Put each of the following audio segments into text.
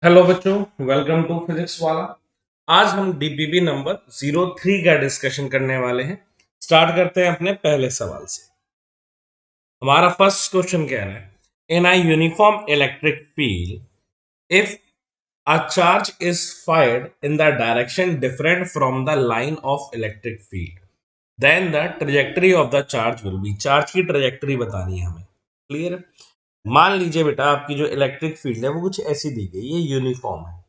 Hello बच्चों, welcome to physics वाला। आज हम डीपीबी नंबर 03 का डिस्कशन करने वाले हैं। स्टार्ट करते हैं अपने पहले सवाल से। हमारा फर्स्ट क्वेश्चन कह रहा है, in a uniform electric field if a charge is fired in the direction different from the line of electric field then the trajectory of the charge will be. Charge की trajectory बतानी है हमें। Clear है? मान लीजिए बेटा, आपकी जो इलेक्ट्रिक फील्ड है वो कुछ ऐसी दी गई, ये यूनिफॉर्म है।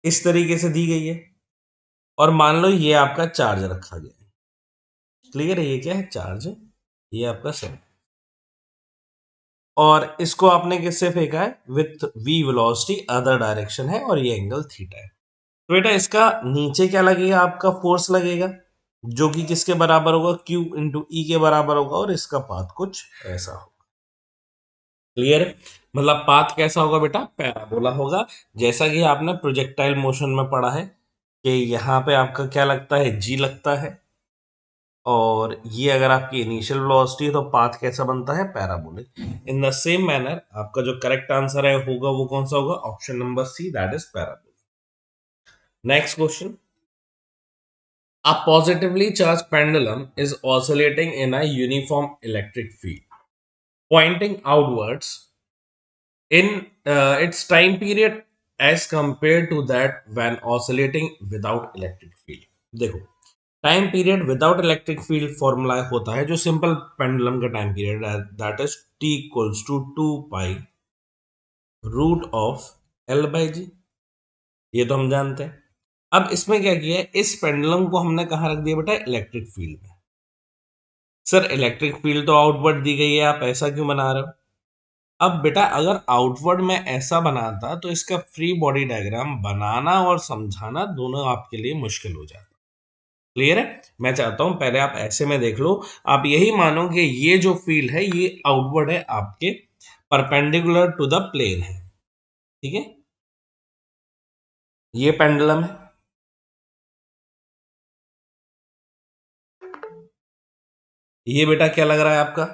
इस तरीके से दी गई है और मान लो ये आपका चार्ज रखा गया है। क्लियर है? ये क्या है? चार्ज है। ये आपका सेल, और इसको आपने किससे फेंका है? With V velocity, other direction है, और ये एंगल थीटा है। तो बेटा इसका नीचे क्या लगेगा? आपका फोर्स लगेगा, जो कि किसके बराबर होगा? Q इंटू ई के बराबर होगा, और इसका पाथ कुछ ऐसा होगा। क्लियर है? मतलब पाथ कैसा होगा बेटा? पैराबोला होगा। जैसा कि आपने प्रोजेक्टाइल मोशन में पढ़ा है कि यहाँ पे आपका क्या लगता है? जी लगता है, और ये अगर आपकी इनिशियल वेलोसिटी है तो पाथ कैसा बनता है? Parabolic. In the same manner आपका जो करेक्ट आंसर है होगा वो कौन सा होगा? Option number C, that is parabolic. Next question, a positively charged pendulum is oscillating in a uniform electric field pointing outwards in its time period as compared to that when oscillating without electric field। देखो, time period without electric field formula होता है जो simple pendulum का time period है, that is T equals to 2 pi root of L by G. ये तो हम जानते हैं। अब इसमें क्या किया है? इस पेंडुलम को हमने कहाँ रख दिया बेटा? इलेक्ट्रिक फील्ड में। सर इलेक्ट्रिक फील्ड तो आउटवर्ड दी गई है, आप ऐसा क्यों बना रहे हो? अब बेटा अगर आउटवर्ड में ऐसा बनाता तो इसका फ्री बॉडी डायग्राम बनाना और समझाना दोनों आपके लिए मुश्किल हो जाता। क्लियर है? मैं चाहता हूं पहले आप ऐसे में देख लो। आप यही मानो कि ये जो फील्ड है ये आउटवर्ड है, आपके परपेंडिकुलर टू द प्लेन है। ठीक है? ये पेंडुलम है। ये बेटा क्या लग रहा है आपका?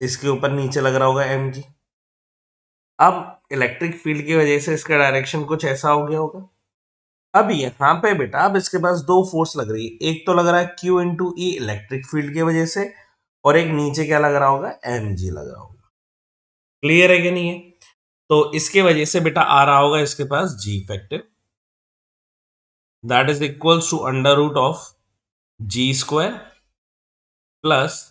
इसके ऊपर नीचे लग रहा होगा एम जी। अब इलेक्ट्रिक फील्ड की वजह से इसका डायरेक्शन कुछ ऐसा हो गया होगा। अब यहाँ पे बेटा, अब इसके पास दो फोर्स लग रही है। एक तो लग रहा है Q इंटू ई इलेक्ट्रिक फील्ड की वजह से, और एक नीचे क्या लग रहा होगा? एम जी लग रहा होगा। क्लियर है कि नहीं है? तो इसके वजह से बेटा आ रहा होगा इसके पास G effective, that is equals to under root of G square plus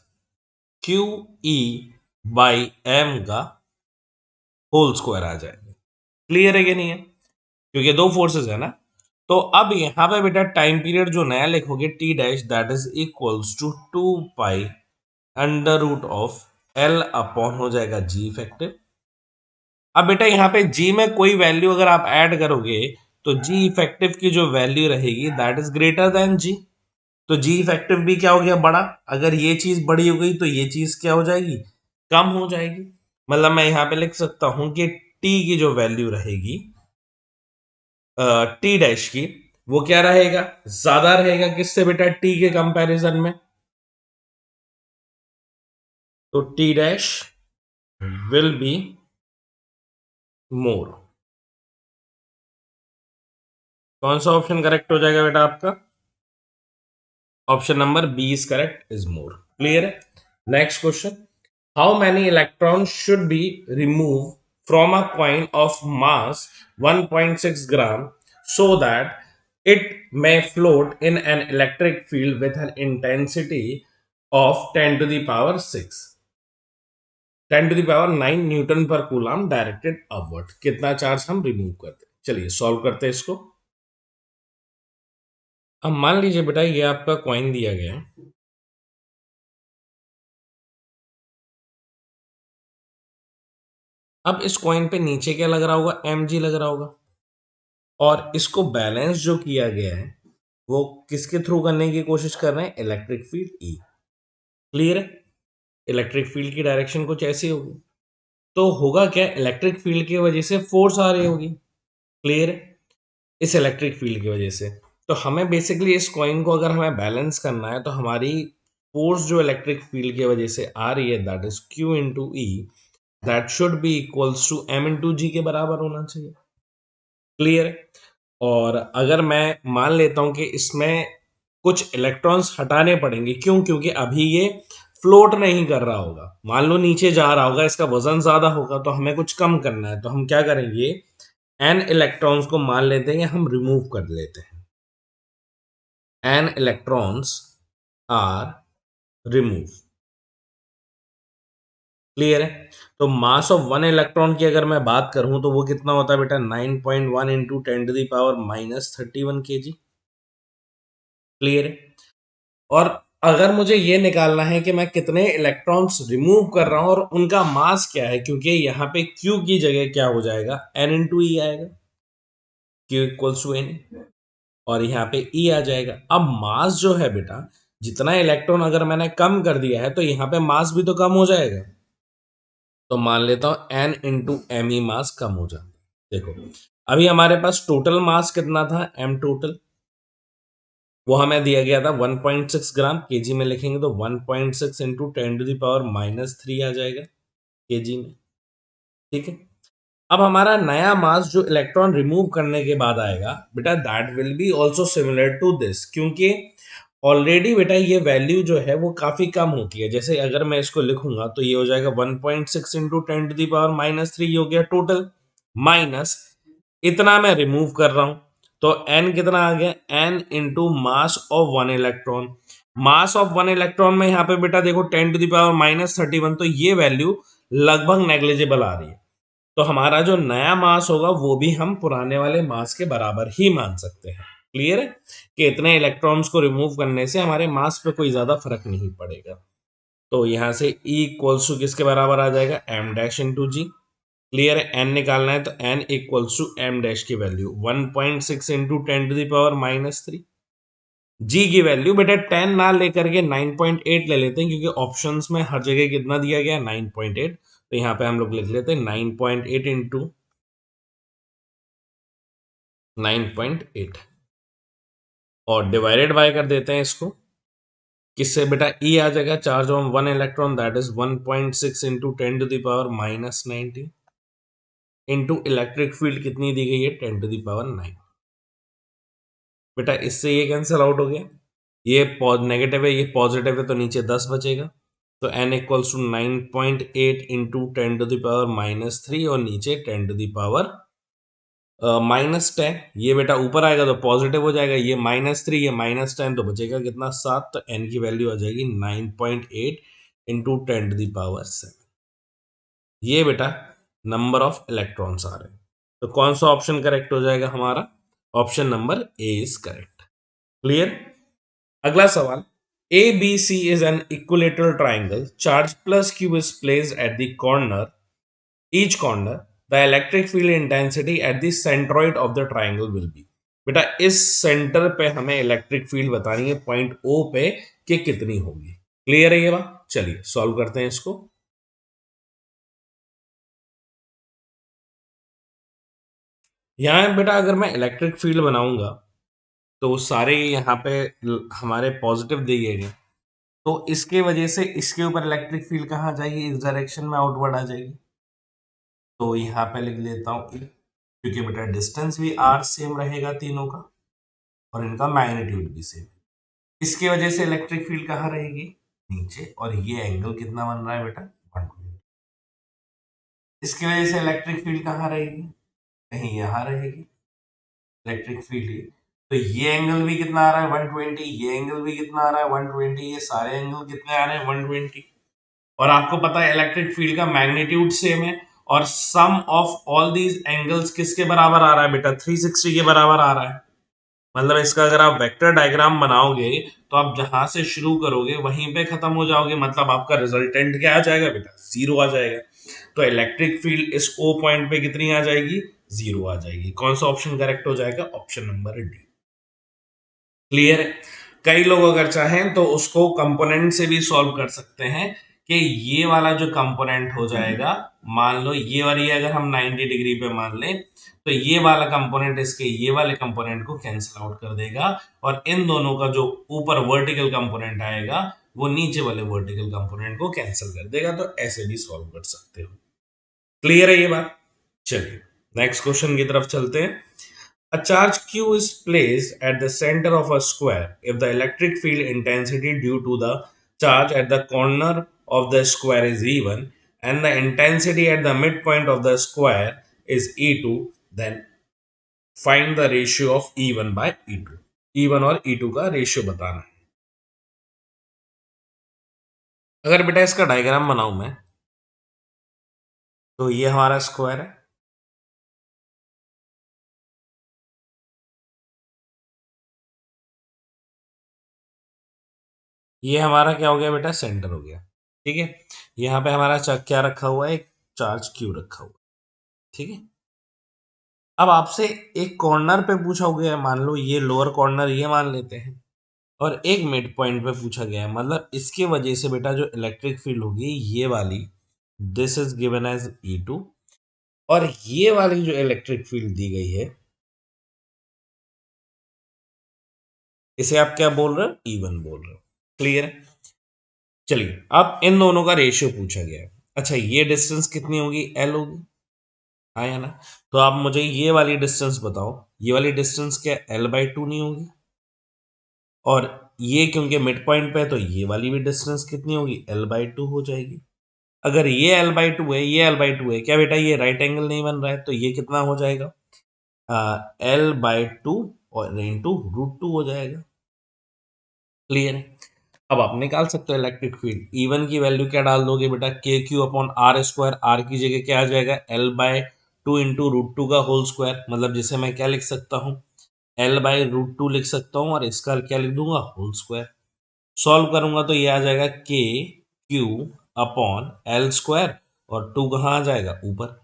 Q E by M का होल स्क्वायर आ जाएगा। क्लियर है कि नहीं है? क्योंकि दो फोर्सेस है ना। तो अब यहां पे बेटा टाइम पीरियड जो नया लिखोगे T dash, that is equals to 2 pi under root of l upon हो जाएगा जी इफेक्टिव। अब बेटा यहाँ पे जी में कोई वैल्यू अगर आप ऐड करोगे तो जी इफेक्टिव की जो वैल्यू रहेगी दैट इज ग्रेटर देन जी। तो जी इफेक्टिव भी क्या हो गया? बड़ा। अगर ये चीज बड़ी हो गई तो ये चीज क्या हो जाएगी? कम हो जाएगी। मतलब मैं यहाँ पे लिख सकता हूं कि टी की जो वैल्यू रहेगी टी डैश की, वो क्या रहेगा? ज्यादा रहेगा। किससे बेटा? टी के कंपैरिजन में। तो T dash will be more. कौन सा ऑप्शन करेक्ट हो जाएगा बेटा आपका? Option number B is correct, is more. Clear है? Next question, how many electron should be remove from a coin of mass 1.6 gram so that it may float in an electric field with an intensity of 10 to the power 6, 10 to the power 9 newton per coulomb directed upward. कितना charge हम remove करते हैं? चलिए solve करते हैं इसको। अब मान लीजिए बेटा ये आपका कॉइन दिया गया है। अब इस कॉइन पे नीचे क्या लग रहा होगा? एम जी लग रहा होगा। और इसको बैलेंस जो किया गया है वो किसके थ्रू करने की कोशिश कर रहे हैं? Electric field E. क्लियर है? इलेक्ट्रिक फील्ड की डायरेक्शन कुछ ऐसी होगी। तो होगा क्या? इलेक्ट्रिक फील्ड की वजह से फोर्स आ रही होगी। क्लियर है? इस इलेक्ट्रिक फील्ड की वजह से। तो हमें बेसिकली इस कॉइन को अगर हमें बैलेंस करना है तो हमारी फोर्स जो इलेक्ट्रिक फील्ड की वजह से आ रही है that is Q into E, that should be equals to M into G के बराबर होना चाहिए। क्लियर है? और अगर मैं मान लेता हूं कि इसमें कुछ इलेक्ट्रॉन्स हटाने पड़ेंगे, क्यों? क्योंकि अभी ये फ्लोट नहीं कर रहा होगा, मान लो नीचे जा रहा होगा, इसका वजन ज्यादा होगा, तो हमें कुछ कम करना है, तो हम क्या करेंगे, एन इलेक्ट्रॉन्स को मान लेते हैं, हम रिमूव कर लेते हैं, n electrons are remove. Clear है? तो मास ऑफ वन इलेक्ट्रॉन की अगर मैं बात करूं तो वो कितना होता है बेटा, 9.1 इंटू 10⁻³ kg। क्लियर है? और अगर मुझे ये निकालना है कि मैं कितने इलेक्ट्रॉन्स रिमूव कर रहा हूं और उनका मास क्या है, क्योंकि यहाँ पे Q की जगह क्या हो जाएगा, N इंटू ई आएगा, Q इक्वल्स टू N, और यहाँ पे E आ जाएगा। अब मास जो है बेटा, जितना इलेक्ट्रॉन अगर मैंने कम कर दिया है तो यहाँ पे मास भी तो कम हो जाएगा, तो मान लेता हूं N इंटू एम ई मास कम हो जाता है। देखो अभी हमारे पास टोटल मास कितना था, M टोटल, वो हमें दिया गया था 1.6 ग्राम, केजी में लिखेंगे तो 1.6 इंटू 10⁻³ आ जाएगा केजी में। ठीक है? अब हमारा नया मास जो इलेक्ट्रॉन रिमूव करने के बाद आएगा बेटा, that will be also similar to this, क्योंकि ऑलरेडी बेटा ये वैल्यू जो है वो काफी कम होती है। जैसे अगर मैं इसको लिखूंगा तो ये हो जाएगा 1.6 इंटू 10⁻³ हो गया टोटल, माइनस इतना मैं रिमूव कर रहा हूं, तो n कितना आ गया, n into mass of one electron. Mass of one electron में यहाँ पे बेटा देखो 10⁻³ तो ये वैल्यू लगभग नेग्लिजिबल आ रही है, तो हमारा जो नया मास होगा वो भी हम पुराने वाले मास के बराबर ही मान सकते हैं। क्लियर है कि इतने इलेक्ट्रॉन्स को रिमूव करने से हमारे मास पे कोई ज्यादा फर्क नहीं पड़ेगा। तो यहां से E इक्वल्स टू किसके बराबर आ जाएगा, m डैश इंटू जी। क्लियर है? n निकालना है तो n equals to m dash की वैल्यू 1.6 इंटू 10⁻³ जी की वैल्यू बेटा 10 ना लेकर के 9.8 ले लेते हैं, क्योंकि ऑप्शंस में हर जगह कितना दिया गया, 9.8, तो यहाँ पे हम लोग लिख लेते हैं 9.8 इंटू 9.8 और डिवाइडेड बाय कर देते हैं इसको, किससे बेटा, E आ जाएगा, charge on one electron that is 1.6 into 10⁻⁻⁹ into electric field कितनी दी गई है, 10⁹ बेटा इससे ये कैंसिल आउट हो गया, ये नेगेटिव है, ये पॉजिटिव है, तो नीचे 10 बचेगा, तो n इक्वल्स टू 9.8 इंटू 10⁻³ और नीचे 10⁻−10, ये बेटा ऊपर आएगा तो पॉजिटिव हो जाएगा, ये -3 ये -10, तो बचेगा कितना, 7, तो n की वैल्यू आ जाएगी 9.8 इंटू 10⁻7। ये बेटा नंबर ऑफ इलेक्ट्रॉन्स आ रहे हैं, तो कौन सा ऑप्शन करेक्ट हो जाएगा हमारा, option number A is correct. Clear? अगला सवाल, ABC is an equilateral triangle. Charge plus Q is placed at the corner, each corner. The electric field intensity at the centroid of the triangle will be. बेटा इस centre पे हमें electric field बतानी है point O पे कि कितनी होगी। क्लियर है ये बात? चलिए सॉल्व करते हैं इसको। यहां बेटा अगर मैं इलेक्ट्रिक फील्ड बनाऊंगा तो सारे यहाँ पे हमारे पॉजिटिव दिए गए, तो इसके वजह से इसके ऊपर इलेक्ट्रिक फील्ड कहाँ जाएगी, इस डायरेक्शन में आउटवर्ड आ जाएगी, तो यहाँ पे लिख लेता हूँ, क्योंकि बेटा डिस्टेंस भी r सेम रहेगा तीनों का और इनका मैग्नीट्यूड भी सेम, इसकी वजह से इलेक्ट्रिक फील्ड कहाँ रहेगी, नीचे, और ये एंगल कितना बन रहा है बेटा, 120। इसकी वजह से इलेक्ट्रिक फील्ड कहाँ रहेगी, कहीं यहाँ रहेगी इलेक्ट्रिक फील्ड, तो ये एंगल भी कितना आ रहा है, 120, ये एंगल भी कितना आ रहा है, 120, ये सारे एंगल कितने आ रहे हैं, 120, और आपको पता है इलेक्ट्रिक फील्ड का मैग्नीट्यूड सेम है, और सम ऑफ ऑल दीज एंगल्स किसके बराबर आ रहा है बेटा, 360 के बराबर आ रहा है। मतलब इसका अगर आप वेक्टर डायग्राम बनाओगे तो आप जहां से शुरू करोगे वहीं पे खत्म हो जाओगे, मतलब आपका रिजल्टेंट क्या आ जाएगा बेटा, 0 आ जाएगा। तो इलेक्ट्रिक फील्ड इस O पॉइंट पे कितनी आ जाएगी, 0 आ जाएगी। कौन सा ऑप्शन करेक्ट हो जाएगा, ऑप्शन नंबर डी। क्लियर है? कई लोग अगर चाहें तो उसको कंपोनेंट से भी सॉल्व कर सकते हैं कि ये वाला जो कंपोनेंट हो जाएगा, मान लो ये वाली अगर हम 90 डिग्री पे मान लें तो ये वाला कंपोनेंट इसके ये वाले कंपोनेंट को कैंसिल आउट कर देगा और इन दोनों का जो ऊपर वर्टिकल कंपोनेंट आएगा वो नीचे वाले वर्टिकल कंपोनेंट को कैंसिल कर देगा। तो ऐसे भी सॉल्व कर सकते हो। क्लियर है ये बात? चलिए नेक्स्ट क्वेश्चन की तरफ चलते हैं। A charge Q is placed at the center of a square. If the electric field intensity due to the charge at the corner of the square is E1 and the intensity at the midpoint of the square is E2, then find the ratio of E1 by E2. E1 और E2 का ratio बताना है। अगर बेटा इसका diagram बनाऊं मैं, तो ये हमारा स्क्वायर है, ये हमारा क्या हो गया बेटा, सेंटर हो गया। ठीक है, यहाँ पे हमारा क्या रखा हुआ है, एक चार्ज क्यू रखा हुआ है। ठीक है, अब आपसे एक कॉर्नर पे पूछा गया है, मान लो ये लोअर कॉर्नर ये मान लेते हैं, और एक मिड पॉइंट पे पूछा गया है, मतलब इसके वजह से बेटा जो इलेक्ट्रिक फील्ड होगी ये वाली, this is given as E2, और ये वाली जो इलेक्ट्रिक फील्ड दी गई है इसे आप क्या बोल रहे हो, E1 बोल रहे हो। क्लियर है? चलिए अब इन दोनों का रेशियो पूछा गया है। अच्छा ये डिस्टेंस कितनी होगी, L होगी, हाँ या ना? तो आप मुझे ये वाली डिस्टेंस बताओ, ये वाली डिस्टेंस क्या L/2 नहीं होगी? और ये क्योंकि मिड पॉइंट पे है तो ये वाली भी डिस्टेंस कितनी होगी, L/2 हो जाएगी। अगर ये L/2 है, ये L/2 है, क्या बेटा ये राइट एंगल नहीं बन रहा है, तो ये कितना हो जाएगा, L/2 और इंटू √2 हो जाएगा। क्लियर है? अब आप निकाल सकते हो इलेक्ट्रिक फील्ड। E1 की वैल्यू क्या डाल दोगे बेटा, KQ/R², R की जगह क्या आ जाएगा, L/2 इंटू √2 का होल स्क्वायर, मतलब जिसे मैं क्या लिख सकता हूँ, L/√2 लिख सकता हूँ, और इसका क्या लिख दूंगा, होल स्क्वायर। सॉल्व करूंगा तो ये आ जाएगा KQ/L², और 2 कहाँ आ जाएगा, ऊपर।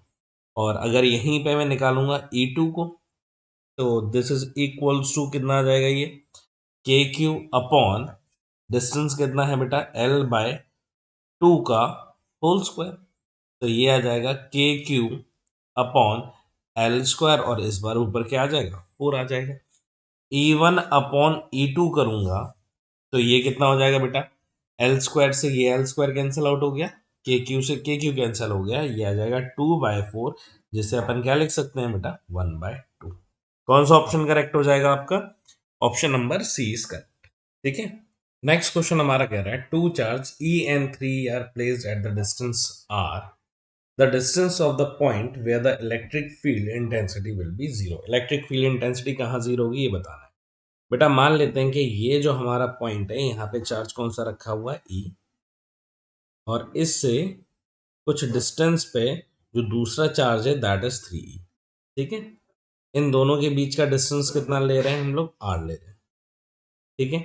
और अगर यहीं पे मैं निकालूंगा E2 को, तो दिस इज इक्वल्स टू कितना आ जाएगा, ये KQ/ डिस्टेंस कितना है बेटा, L/2 का होल स्क्वायर। तो ये आ जाएगा KQ/L², और इस बार ऊपर क्या आ जाएगा, 4 आ जाएगा। E1/E2 करूंगा तो ये कितना हो जाएगा बेटा, L² से ये L² कैंसिल आउट हो गया, KQ से KQ कैंसिल हो गया, ये आ जाएगा 2/4, जिसे अपन क्या लिख सकते हैं बेटा, 1/2। कौन सा ऑप्शन करेक्ट हो जाएगा आपका, option number C is correct. ठीक है, नेक्स्ट क्वेश्चन हमारा कह रहा है, two charge E and 3 are placed at the distance R, the distance of the point where the electric field intensity will be 0। Electric field intensity कहाँ zero होगी ये बताना है। बेटा मान लेते हैं कि ये जो हमारा पॉइंट है यहाँ पे चार्ज कौन सा रखा हुआ है, E, और इससे कुछ डिस्टेंस पे जो दूसरा चार्ज है दैट इज 3E। ठीक है, इन दोनों के बीच का डिस्टेंस कितना ले रहे हैं हम लोग, R ले रहे हैं। ठीक है,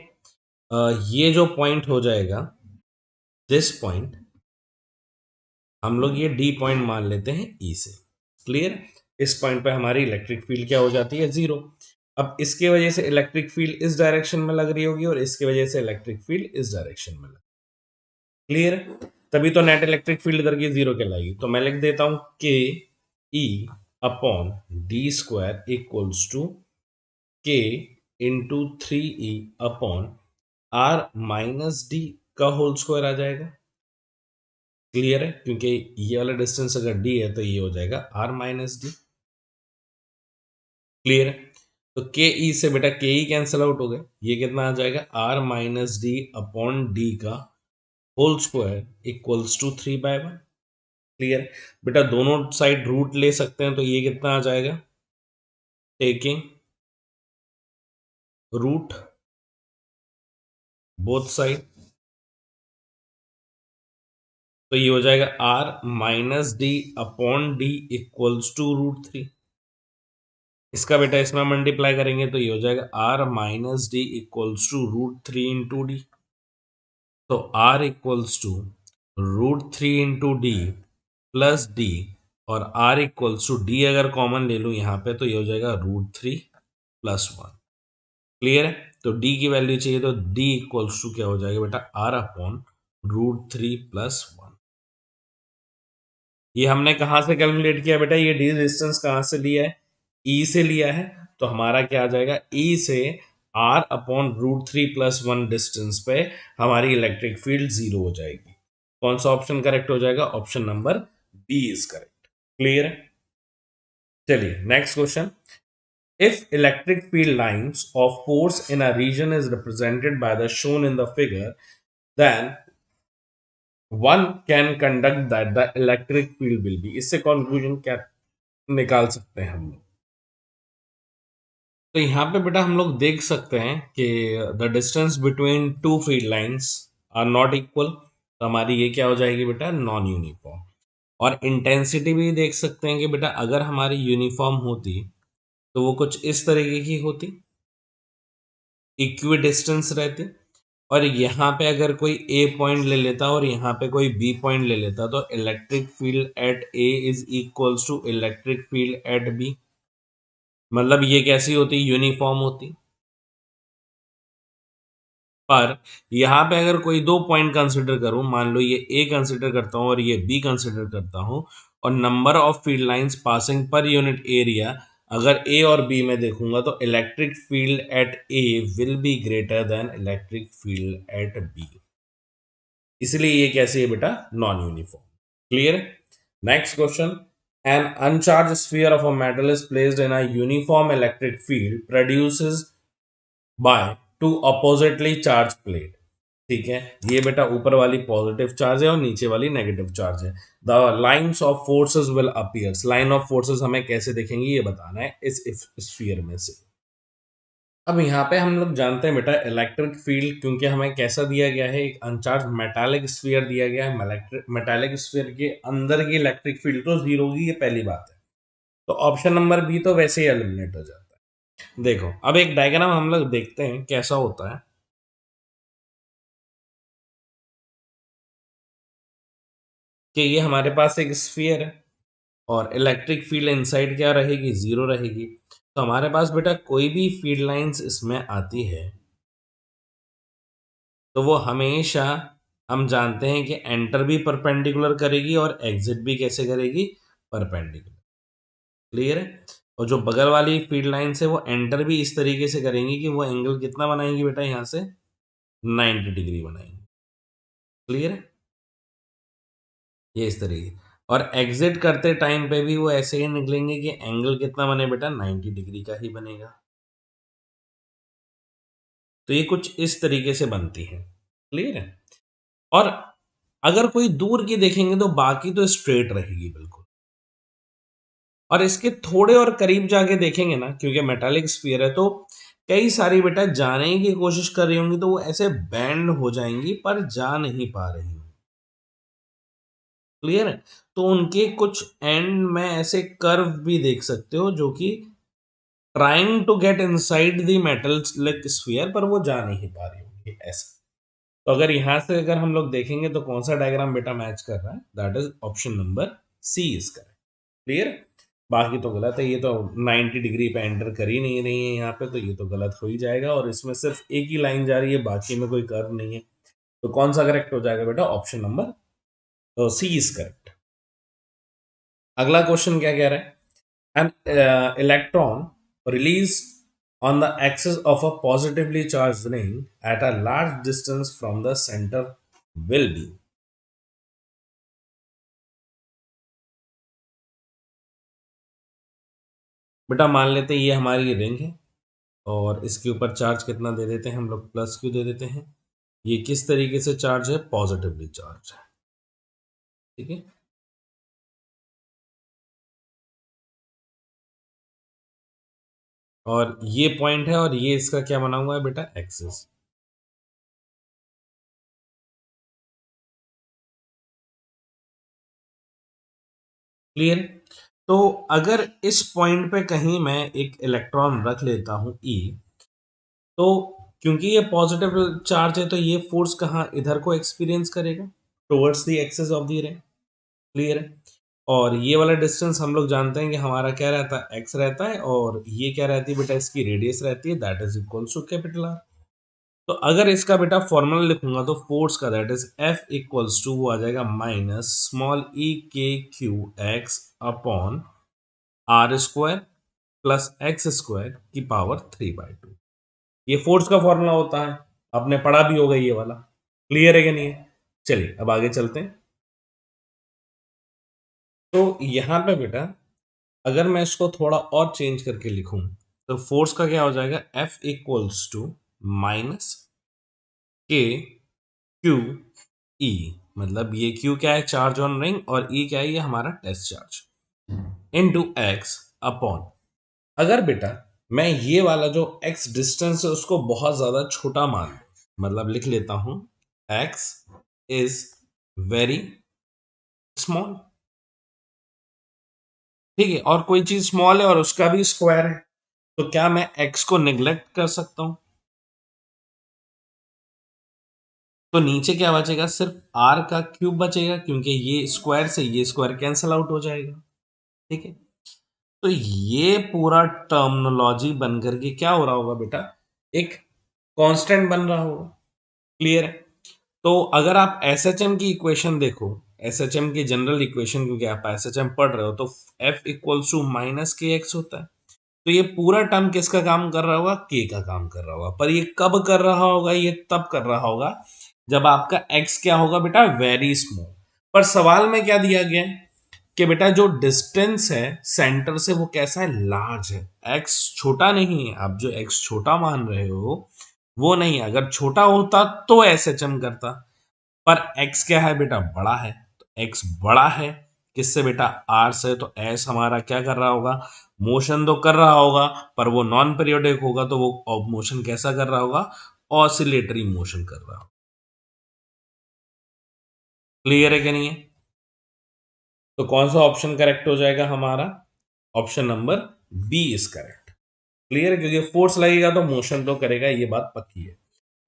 ये जो पॉइंट हो जाएगा, दिस पॉइंट हम लोग ये D पॉइंट मान लेते हैं E से। क्लियर? इस पॉइंट पे हमारी इलेक्ट्रिक फील्ड क्या हो जाती है, 0। अब इसके वजह से इलेक्ट्रिक फील्ड इस डायरेक्शन में लग रही होगी, और इसके वजह से इलेक्ट्रिक फील्ड इस डायरेक्शन में लग। क्लियर? तभी तो नेट इलेक्ट्रिक फील्ड इधर की 0 कहलाएगी। तो मैं लिख देता हूं KE/D² equals to K into 3E/R-D का होल स्क्वायर आ जाएगा। क्लियर है? क्योंकि ये वाला डिस्टेंस अगर D है तो ये हो जाएगा R-D। क्लियर है? तो के ई से बेटा के ई कैंसिल आउट हो गए, ये कितना आ जाएगा, R-D/D का whole square equals to 3/1। Clear? बेटा दोनों साइड रूट ले सकते हैं, तो ये कितना आ जाएगा, टेकिंग रूट बोथ साइड, तो ये हो जाएगा R-D/D इक्वल्स टू √3। इसका बेटा इसमें मल्टीप्लाई करेंगे तो ये हो जाएगा R-D equals to √3 into D. तो R equals to √3 into D plus D, और R इक्वल्स टू डी अगर कॉमन ले लूँ यहाँ पे तो ये हो जाएगा √3 + 1। क्लियर है? तो D की वैल्यू चाहिए तो D इक्वल्स टू क्या हो जाएगा बेटा, R/√3 √3+1। ये हमने कहाँ से कैलकुलेट किया बेटा? ये डी डिस्टेंस कहाँ से लिया है? ई से लिया है। तो हमारा क्या आ जाएगा? ई से r/√3+1 डिस्टेंस पे हमारी इलेक्ट्रिक फील्ड 0 हो जाएगी। कौन सा ऑप्शन करेक्ट हो जाएगा? Option number B is correct. Clear है? चलिए next question. If electric field lines of force in a region is represented by the shown in the figure, then one can conduct that the electric field will be। इससे conclusion क्या निकाल सकते हैं हम लोग? तो यहाँ पे बेटा हम लोग देख सकते हैं कि the distance between two field lines are not equal. तो हमारी ये क्या हो जाएगी बेटा? Non uniform. और इंटेंसिटी भी देख सकते हैं कि बेटा अगर हमारी यूनिफॉर्म होती तो वो कुछ इस तरीके की होती, इक्वी डिस्टेंस रहती। और यहाँ पे अगर कोई ए पॉइंट ले लेता और यहाँ पे कोई बी पॉइंट ले लेता तो electric field at A is equals to electric field at B. मतलब ये कैसी होती? यूनिफॉर्म होती। पर यहाँ पे अगर कोई दो पॉइंट कंसिडर करूं, मान लो ये ए कंसिडर करता हूं और ये बी कंसिडर करता हूं, और number of field lines passing per unit area अगर ए और बी में देखूंगा तो electric field at A will be greater than electric field at B. इसलिए ये कैसे है बेटा? Non uniform. Clear? Next question. An uncharged sphere of a metal is placed in a uniform electric field produces by two oppositely charged plate। ठीक है, ये बेटा ऊपर वाली पॉजिटिव चार्ज है और नीचे वाली नेगेटिव चार्ज है। The lines of forces will appears. Line of forces हमें कैसे दिखेंगी ये बताना है इस स्फीयर में से। अब यहाँ पे हम लोग जानते हैं बेटा इलेक्ट्रिक फील्ड क्योंकि हमें कैसा दिया गया है? एक अनचार्ज मेटालिक स्फीयर दिया गया है। मेटालिक स्फीयर के अंदर की इलेक्ट्रिक फील्ड तो जीरो होगी, ये पहली बात है। तो ऑप्शन नंबर बी तो वैसे ही एलिमिनेट हो जाता है। देखो अब एक डायग्राम हम लोग देखते हैं कैसा होता है। कि ये हमारे पास एक स्फीयर है और इलेक्ट्रिक फील्ड इनसाइड क्या रहेगी? जीरो रहेगी। तो हमारे पास बेटा कोई भी फील्ड लाइंस इसमें आती है तो वो हमेशा हम जानते हैं कि एंटर भी परपेंडिकुलर करेगी और एग्जिट भी कैसे करेगी? परपेंडिकुलर। क्लियर है? और जो बगल वाली फील्ड लाइंस है वो एंटर भी इस तरीके से करेंगी कि वो एंगल कितना बनाएंगी बेटा? यहाँ से 90 डिग्री बनाएंगे। क्लियर है? ये इस तरीके। और एग्जिट करते टाइम पे भी वो ऐसे ही निकलेंगे कि एंगल कितना बने बेटा? 90 डिग्री का ही बनेगा। तो ये कुछ इस तरीके से बनती है। क्लियर है? और अगर कोई दूर की देखेंगे तो बाकी तो स्ट्रेट रहेगी बिल्कुल। और इसके थोड़े और करीब जाके देखेंगे ना, क्योंकि मेटालिक स्फीयर है तो कई सारी बेटा जाने की कोशिश कर रही होंगी तो वो ऐसे बैंड हो जाएंगी पर जा नहीं पा रही होंगी। क्लियर है? तो उनके कुछ एंड में ऐसे कर्व भी देख सकते हो जो कि trying to get inside the metallic sphere पर वो जा नहीं पा रही होंगी ऐसा। तो अगर यहां से अगर हम लोग देखेंगे तो कौन सा डायग्राम बेटा मैच कर रहा है? That is option number C is correct. Clear? बाकी तो गलत है। ये तो 90 डिग्री पे एंटर कर ही नहीं रही है यहाँ पे, तो ये तो गलत हो ही जाएगा। और इसमें सिर्फ एक ही लाइन जा रही है, बाकी में कोई कर्व नहीं है। तो कौन सा करेक्ट हो जाएगा बेटा? Option number C is correct. अगला क्वेश्चन क्या कह रहा है? An electron release on the axis of a positively charged ring at a large distance from the center will be। बेटा मान लेते हैं ये हमारी रिंग है और इसके ऊपर चार्ज कितना दे देते हैं हम लोग? प्लस क्यू दे देते हैं। ये किस तरीके से चार्ज है? पॉजिटिवली चार्ज है। ठीक है? और ये पॉइंट है और ये इसका क्या बना हुआ है बेटा? एक्सिस। क्लियर? तो अगर इस पॉइंट पे कहीं मैं एक इलेक्ट्रॉन रख लेता हूं ई, तो क्योंकि ये पॉजिटिव चार्ज है तो ये फोर्स कहाँ इधर को एक्सपीरियंस करेगा? Towards the axis of the रे। क्लियर है? और ये वाला डिस्टेंस हम लोग जानते हैं कि हमारा क्या रहता है? एक्स रहता है। और ये क्या रहती है बेटा? इसकी रेडियस रहती है, that is equals to capital R. तो अगर इसका बेटा फॉर्मूला लिखूंगा तो फोर्स का that is F equals to वो आ जाएगा माइनस स्मॉल ई के q x upon R square plus x square की पावर 3/2। ये फोर्स का फॉर्मूला होता है, आपने पढ़ा भी होगा ये वाला। क्लियर है कि नहीं है? चलिए अब आगे चलते हैं। तो यहां पे बेटा अगर मैं इसको थोड़ा और चेंज करके लिखूं तो फोर्स का क्या हो जाएगा, F इक्वल्स टू माइनस के क्यू ई, मतलब ये क्यू क्या है, चार्ज ऑन रिंग, और ई क्या है, ये हमारा test charge, into x upon, अगर बेटा मैं ये वाला जो x डिस्टेंस है उसको बहुत ज्यादा छोटा मान लूं, मतलब लिख लेता हूं x इज वेरी स्मॉल, ठीक है, और कोई चीज स्मॉल है और उसका भी स्क्वायर है, तो क्या मैं x को निग्लेक्ट कर सकता हूं? तो नीचे क्या बचेगा, सिर्फ r का क्यूब बचेगा, क्योंकि ये स्क्वायर से ये स्क्वायर कैंसिल आउट हो जाएगा, ठीक है। तो ये पूरा टर्मिनोलॉजी बन करके क्या हो रहा होगा बेटा, एक कांस्टेंट बन रहा होगा। क्लियर है? तो अगर आप एसएचएम की इक्वेशन देखो, एसएचएम की जनरल इक्वेशन, क्योंकि आप एसएचएम पढ़ रहे हो, तो F इक्वल्स टू माइनस के एक्स होता है। तो ये पूरा टर्म किसका काम कर रहा होगा, के का काम कर रहा होगा। पर ये कब कर रहा होगा, ये तब कर रहा होगा जब आपका x क्या होगा बेटा, वेरी स्मॉल। पर सवाल में क्या दिया गया है कि बेटा जो डिस्टेंस है सेंटर से वो कैसा है, लार्ज है, x छोटा नहीं है। आप जो x छोटा मान रहे हो वो नहीं है, अगर छोटा होता तो एसएचएम करता, पर x क्या है बेटा, बड़ा है। तो x बड़ा है किससे बेटा, r से, तो s हमारा क्या कर रहा होगा, मोशन तो कर रहा होगा, पर वो नॉन पीरियोडिक होगा, तो वो मोशन कैसा कर रहा होगा, ऑसिलेटरी मोशन कर रहा होगा। क्लियर है कि नहीं है? तो कौन सा ऑप्शन करेक्ट हो जाएगा हमारा, option number B is correct. Clear है, क्योंकि फोर्स लगेगा तो मोशन तो करेगा, ये बात पक्की है,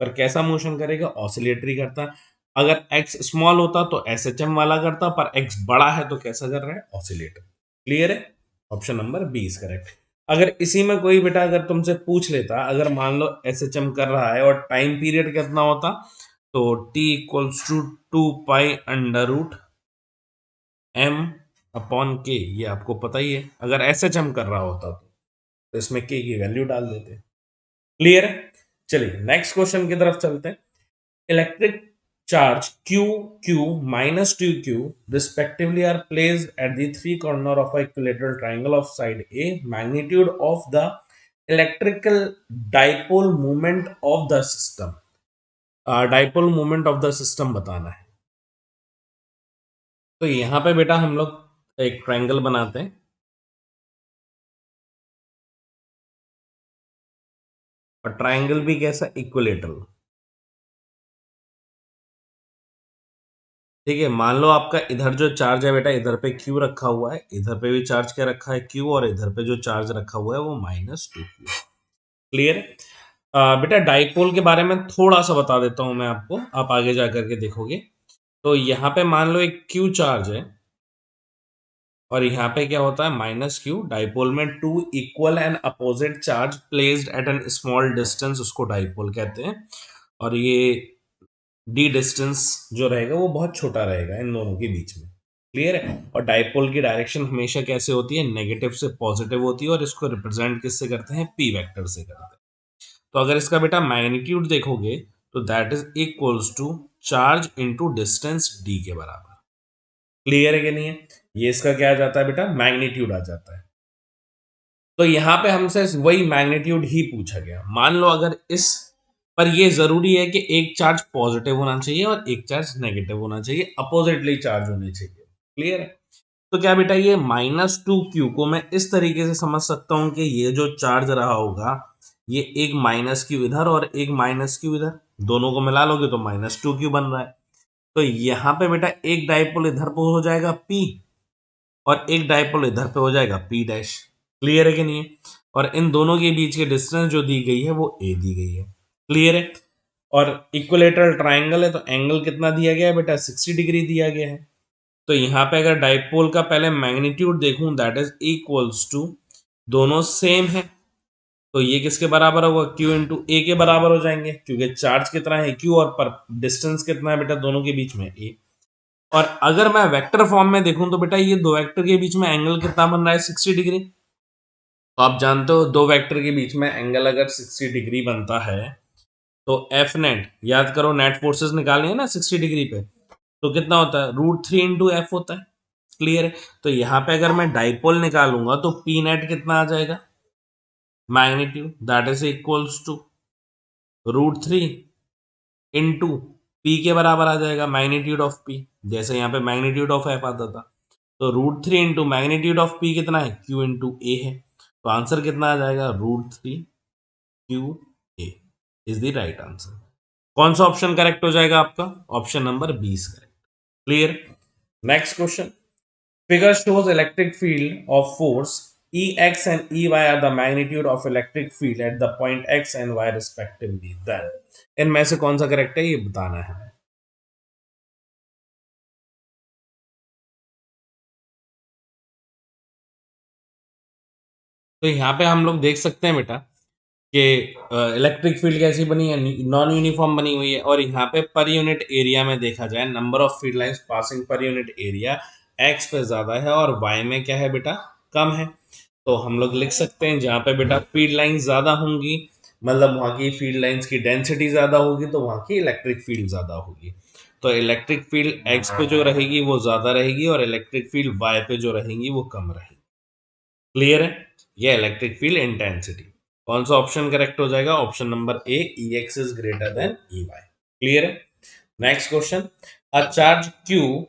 पर कैसा मोशन करेगा, ऑसिलेटरी करता है। अगर x स्मॉल होता तो एसएचएम वाला करता, पर x बड़ा है तो कैसा कर रहा है, ऑसिलेटर। क्लियर है, option number B is correct. अगर इसी में कोई बेटा अगर तुमसे पूछ लेता, अगर मान लो एसएचएम कर रहा है और टाइम पीरियड कितना होता, तो t equals to 2 pi under root m upon k, ये आपको पता ही है, अगर एसएचएम कर रहा होता तो इसमें के की वैल्यू डाल देते। क्लियर है? चलिए नेक्स्ट क्वेश्चन की तरफ चलते हैं। Electric charge q, q minus 2q respectively are placed at the three corner of a equilateral triangle of side A. Magnitude of the electrical dipole moment of the system, dipole moment of the system बताना है। तो यहाँ पे बेटा हम लोग एक triangle बनाते हैं, और ट्रायंगल भी कैसा, इक्विलेटरल। ठीक है, मान लो आपका इधर जो चार्ज है बेटा, इधर पे क्यू रखा हुआ है, इधर पे भी चार्ज क्या रखा है, क्यू, और इधर पे जो चार्ज रखा हुआ है वो -2q। क्लियर है? बेटा डाइपोल के बारे में थोड़ा सा बता देता हूं मैं आपको, आप आगे जा करके देखोगे। तो यहाँ पे मान लो एक क्यू चार्ज है, और यहाँ पे क्या होता है, -q। डाइपोल में two equal and opposite charge placed at an small distance, उसको डाइपोल कहते हैं। और ये डी डिस्टेंस जो रहेगा वो बहुत छोटा रहेगा इन दोनों के बीच में। क्लियर है? और डाइपोल की डायरेक्शन हमेशा कैसे होती है, नेगेटिव से पॉजिटिव होती है, और इसको रिप्रेजेंट किससे करते हैं, पी वेक्टर से करते हैं। तो अगर इसका बेटा मैग्नीट्यूड देखोगे तो that is equals to charge into distance D के बराबर। क्लियर है कि नहीं है? ये इसका क्या आ जाता है बेटा, मैग्नीट्यूड आ जाता है। तो यहां पे हमसे वही मैग्नीट्यूड ही पूछा गया। मान लो अगर इस पर, ये जरूरी है कि एक चार्ज पॉजिटिव होना चाहिए और एक चार्ज नेगेटिव होना चाहिए, अपोजिटली चार्ज होने चाहिए। क्लियर है? तो क्या बेटा ये -2q को मैं इस तरीके से समझ सकता हूं कि ये जो चार्ज रहा होगा, ये एक -q इधर और एक -q इधर, दोनों को मिला लोगे तो -2q बन रहा है। तो यहाँ पे बेटा एक डाइपोल इधर पे हो जाएगा P, और एक डाइपोल इधर पे हो जाएगा P डैश। क्लियर है कि नहीं है? और इन दोनों के बीच की डिस्टेंस जो दी गई है वो a दी गई है। क्लियर है? और इक्विलेटरल ट्राइंगल है, तो एंगल कितना दिया गया है बेटा, 60 डिग्री दिया गया है। तो यहाँ पे अगर डाइपोल का पहले मैग्नीट्यूड देखूं दैट इज इक्वल्स टू, दोनों सेम है, तो ये किसके बराबर होगा, Q इंटू ए के बराबर हो जाएंगे, क्योंकि चार्ज कितना है Q और पर डिस्टेंस कितना है बेटा दोनों के बीच में ए। और अगर मैं वेक्टर फॉर्म में देखूं तो बेटा ये दो वेक्टर के बीच में एंगल कितना बन रहा है, 60 डिग्री। तो आप जानते हो दो वेक्टर के बीच में एंगल अगर 60 डिग्री बनता है तो एफ नेट, याद करो नेट फोर्सेस निकालनी है ना 60 डिग्री पे, तो कितना होता है, √3 इंटू एफ होता है। क्लियर है। तो यहाँ पे अगर मैं डाइपोल निकालूंगा तो पी नेट कितना आ जाएगा, magnitude that is equals to √3 into P के बराबर आ जाएगा मैग्नीट्यूड ऑफ पी, जैसे यहाँ पे मैग्नीट्यूड ऑफ एफ आता था। तो √3 इंटू मैग्नीट्यूड ऑफ पी कितना है, क्यू इंटू ए है। तो आंसर कितना आ जाएगा, √3 Q A is the right answer. कौन सा ऑप्शन करेक्ट हो जाएगा आपका, option number 20 correct. Clear. Next question, figure shows electric field of force Ex and Ey are the magnitude of electric field at the point X and Y respectively. Then इनमें से कौन सा correct है ये बताना है। तो यहाँ पे हम लोग देख सकते हैं बेटा कि इलेक्ट्रिक फील्ड कैसी बनी है, नॉन यूनिफॉर्म बनी हुई है। और यहाँ पे पर यूनिट एरिया में देखा जाए number of field lines passing per unit area x पे ज्यादा है और वाई में क्या है बेटा, कम है। तो हम लोग लिख सकते हैं जहाँ पे बेटा फील्ड लाइंस ज्यादा होंगी, मतलब वहाँ की फील्ड लाइंस की डेंसिटी ज्यादा होगी तो वहाँ की इलेक्ट्रिक फील्ड ज्यादा होगी। तो इलेक्ट्रिक फील्ड एक्स पे जो रहेगी वो ज्यादा रहेगी और इलेक्ट्रिक फील्ड वाई पे जो रहेंगी वो कम रहेगी। क्लियर है। ये इलेक्ट्रिक फील्ड इंटेंसिटी। कौन सा ऑप्शन करेक्ट हो जाएगा, option number A, E X is greater than E Y. Clear है। Next question, a charge Q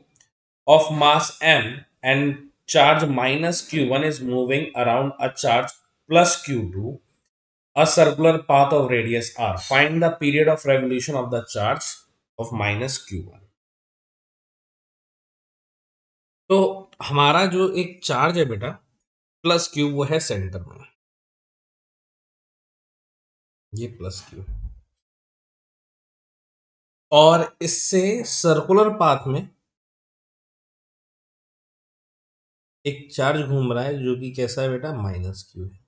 of mass m and charge minus Q1 is moving around a charge plus Q2 a circular path of radius r. Find the period of revolution of the charge of minus Q1। तो हमारा जो एक charge है बेटा plus Q, वो है centre में, ये प्लस Q, और इससे सर्कुलर पाथ में एक चार्ज घूम रहा है जो कि कैसा है बेटा, -Q है।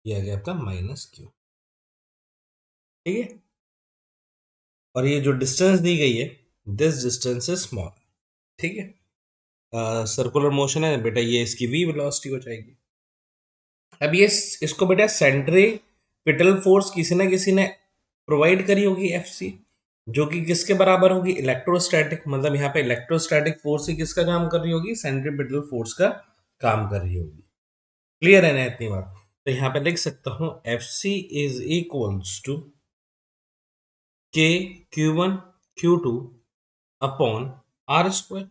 ये आ गया आपका -Q। ठीक है। और ये जो डिस्टेंस दी गई है, दिस डिस्टेंस इज स्मॉल। ठीक है। सर्कुलर मोशन है बेटा, ये इसकी v वेलोसिटी हो जाएगी। अब ये इसको बेटा सेंट्रीपिटल फोर्स किसी ना किसी ने प्रोवाइड करी होगी Fc, जो कि किसके बराबर होगी, इलेक्ट्रोस्टैटिक। मतलब यहाँ पे इलेक्ट्रोस्टैटिक फोर्स ही किसका काम कर रही होगी, सेंट्रीपिटल फोर्स का काम कर रही होगी। क्लियर है ना इतनी बात। तो यहाँ पे लिख सकता हूं Fc इज इक्वल्स टू के Q1 Q2 upon R square,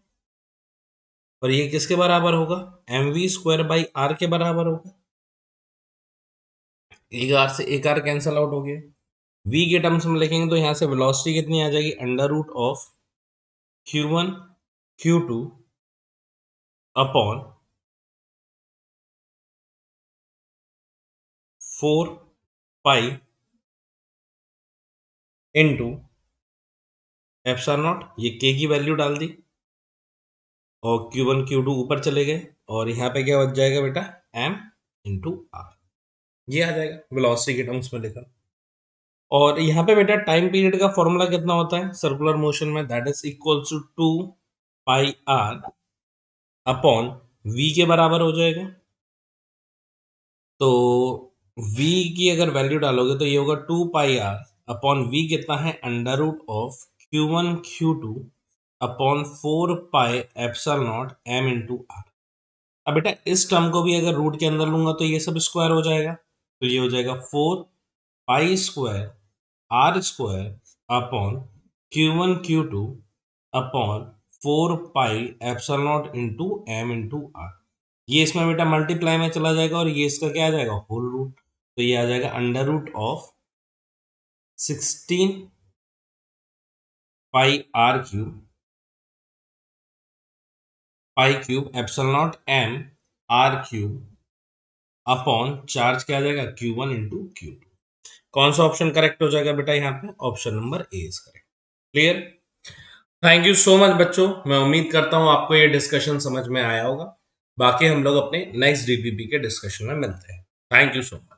और ये किसके बराबर होगा, mv² बाई आर के बराबर होगा। एक आर से एक आर कैंसल आउट हो गया। v के टर्म्स में लिखेंगे तो यहां से वेलोसिटी कितनी आ जाएगी, √Q1 Q2 upon 4 pi into epsilon not, ये k की वैल्यू डाल दी और Q1 Q2 ऊपर चले गए, और यहाँ पे क्या बच जाएगा बेटा, m इंटू आर, ये आ जाएगा वेलोसिटी के टर्म्स में लिखा। और यहाँ पे बेटा टाइम पीरियड का फॉर्मूला कितना होता है सर्कुलर मोशन में, that is equals to 2 pi R upon v के बराबर हो जाएगा। तो v की अगर वैल्यू डालोगे तो ये होगा 2 पाई आर अपॉन v कितना है, √Q1 Q2 upon 4 pi epsilon naught m into R. अब बेटा इस टर्म को भी अगर रूट के अंदर लूंगा तो ये सब स्क्वायर हो जाएगा, तो ये हो जाएगा 4 pi square R square upon Q1 Q2 upon 4 pi epsilon naught into m into R. ये इसमें बेटा मल्टीप्लाई में चला जाएगा और ये इसका क्या आ जाएगा, होल रूट। तो ये आ जाएगा √16 pi cube epsilon naught m R cube upon charge क्या आ जाएगा, Q1 इंटू Q2। कौन सा ऑप्शन करेक्ट हो जाएगा बेटा यहाँ पे, option number A is correct. Clear. Thank you so much बच्चों, मैं उम्मीद करता हूँ आपको ये डिस्कशन समझ में आया होगा। बाकी हम लोग अपने नेक्स्ट डीपीपी के डिस्कशन में मिलते हैं। Thank you so much.